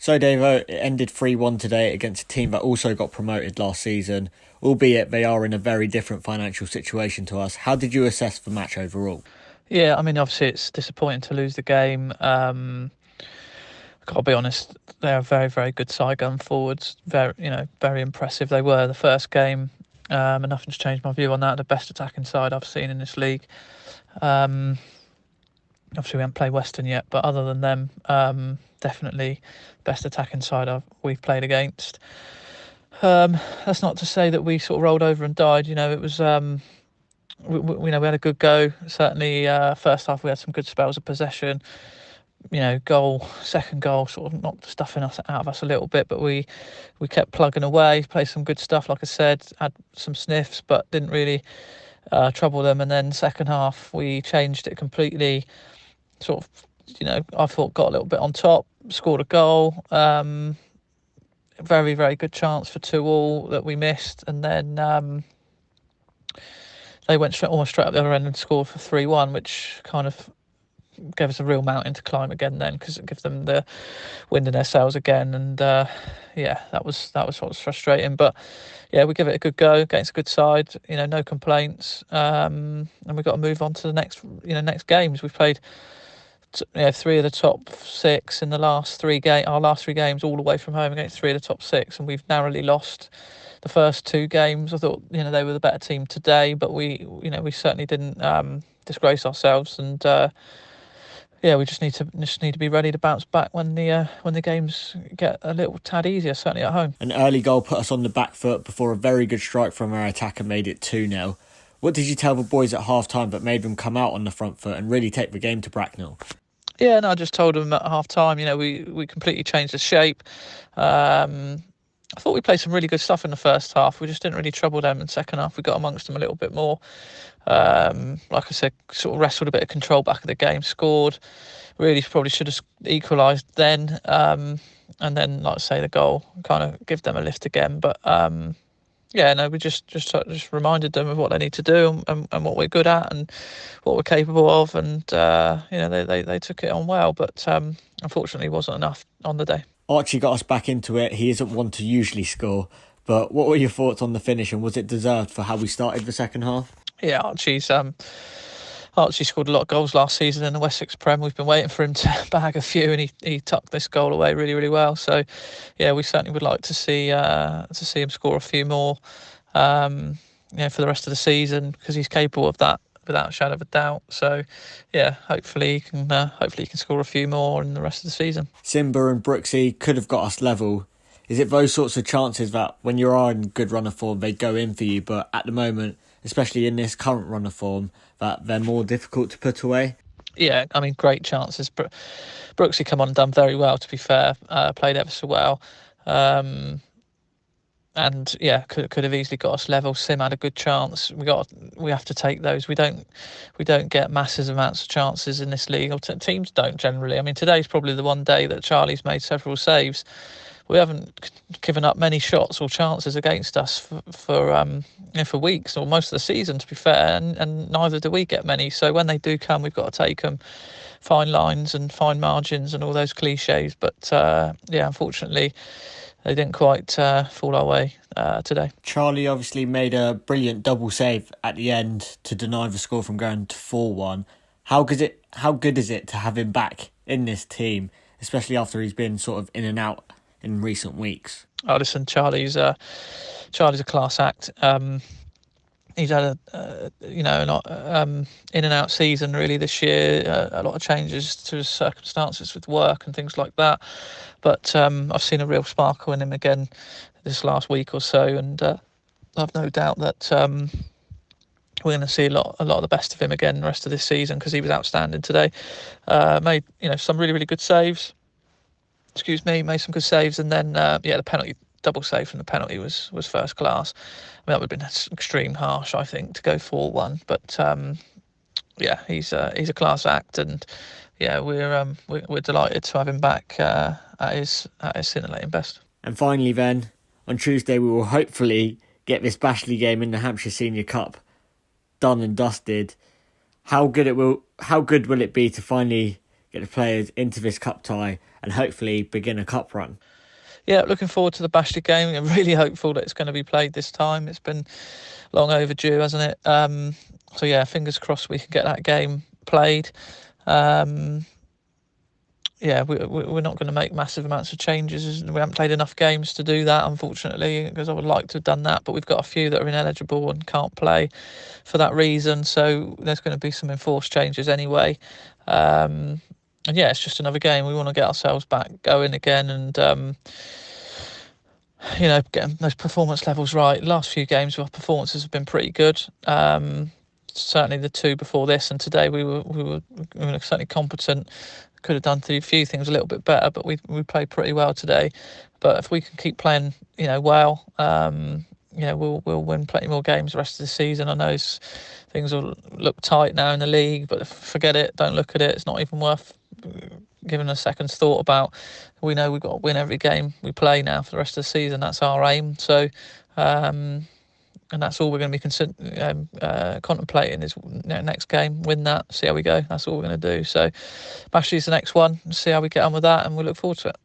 So, Davo, it ended 3-1 today against a team that also got promoted last season, albeit they are in a very different financial situation to us. How did you assess the match overall? Yeah, I mean, obviously it's disappointing to lose the game. Got to be honest, they're a very, very good side going forwards. Very, very impressive. They were the first game, and nothing's changed my view on that. The best attacking side I've seen in this league. Um, Obviously, we haven't played Western yet, but other than them, definitely best attacking side we've played against. That's not to say that we sort of rolled over and died. It was. We had a good go. Certainly, first half we had some good spells of possession. Second goal sort of knocked the stuffing us out of us a little bit, but we kept plugging away, played some good stuff. Like I said, had some sniffs, but didn't really trouble them. And then second half we changed it completely. Sort of, I thought got a little bit on top, scored a goal. Very, very good chance for 2-2 that we missed, and then they went almost straight up the other end and scored for 3-1, which kind of gave us a real mountain to climb again then, because it gives them the wind in their sails again. And that was what was frustrating. But yeah, we give it a good go against a good side. No complaints. And we've got to move on to the next games. We've played three of the top six in the last our last three games, all away from home against three of the top six, and we've narrowly lost the first two games. I thought they were the better team today, but we certainly didn't disgrace ourselves. And we just need to be ready to bounce back when the games get a little tad easier, certainly at home. An early goal put us on the back foot before a very good strike from our attacker made it 2-0. What did you tell the boys at half-time that made them come out on the front foot and really take the game to Bracknell? Yeah, no, I just told them at half-time, we completely changed the shape. I thought we played some really good stuff in the first half. We just didn't really trouble them in the second half. We got amongst them a little bit more. Like I said, sort of wrestled a bit of control back of the game, scored. Really probably should have equalised then. And then, like I say, the goal kind of give them a lift again. But we just reminded them of what they need to do and what we're good at and what we're capable of. And, they took it on well. But unfortunately, it wasn't enough on the day. Archie got us back into it. He isn't one to usually score. But what were your thoughts on the finish, and was it deserved for how we started the second half? Yeah, Archie scored a lot of goals last season in the Wessex Prem. We've been waiting for him to bag a few, and he tucked this goal away really, really well. So, yeah, we certainly would like to see him score a few more, for the rest of the season, because he's capable of that without a shadow of a doubt. So, yeah, hopefully he can score a few more in the rest of the season. Simba and Brooksy could have got us level. Is it those sorts of chances that when you are in good run of form, they go in for you, but at the moment, especially in this current run of form, that they're more difficult to put away? Yeah, I mean, great chances. Brooksy come on and done very well, to be fair. Played ever so well. And yeah, could have easily got us level. Sim had a good chance. We have to take those. We don't get massive amounts of chances in this league. Or teams don't generally. I mean, today's probably the one day that Charlie's made several saves. We haven't given up many shots or chances against us for weeks or most of the season, to be fair, and neither do we get many. So when they do come, we've got to take them. Fine lines and fine margins and all those cliches. But unfortunately, they didn't quite fall our way today. Charlie obviously made a brilliant double save at the end to deny the score from going to 4-1. How good is it to have him back in this team, especially after he's been sort of in and out in recent weeks? Oh, listen, Charlie's a class act. He's had in and out season really this year. A lot of changes to his circumstances with work and things like that. But I've seen a real sparkle in him again this last week or so, and I've no doubt that we're going to see a lot of the best of him again the rest of this season, because he was outstanding today. Made some really, really good saves. Made some good saves, and then the penalty, double save from the penalty was first class. I mean, that would have been extreme harsh, I think, to go 4-1. But he's a class act, and yeah, we're delighted to have him back at his scintillating best. And finally, then on Tuesday, we will hopefully get this Bashley game in the Hampshire Senior Cup done and dusted. How good will it be to finally get the players into this cup tie, and hopefully begin a cup run. Yeah, looking forward to the Bashley game. I'm really hopeful that it's going to be played this time. It's been long overdue, hasn't it? So yeah, fingers crossed we can get that game played. Yeah, we're not going to make massive amounts of changes. We haven't played enough games to do that, unfortunately, because I would like to have done that. But we've got a few that are ineligible and can't play for that reason. So there's going to be some enforced changes anyway. And yeah, it's just another game. We want to get ourselves back going again and, getting those performance levels right. Last few games, our performances have been pretty good. Certainly the two before this and today, we were certainly competent. Could have done a few things a little bit better, but we played pretty well today. But if we can keep playing, well, we'll win plenty more games the rest of the season. I know things will look tight now in the league, but forget it. Don't look at it. It's not even worth giving a second's thought about. We know we've got to win every game we play now for the rest of the season. That's our aim. So. And that's all we're going to be contemplating is next game, win that, see how we go. That's all we're going to do. So Bashley's the next one, see how we get on with that, and we look forward to it.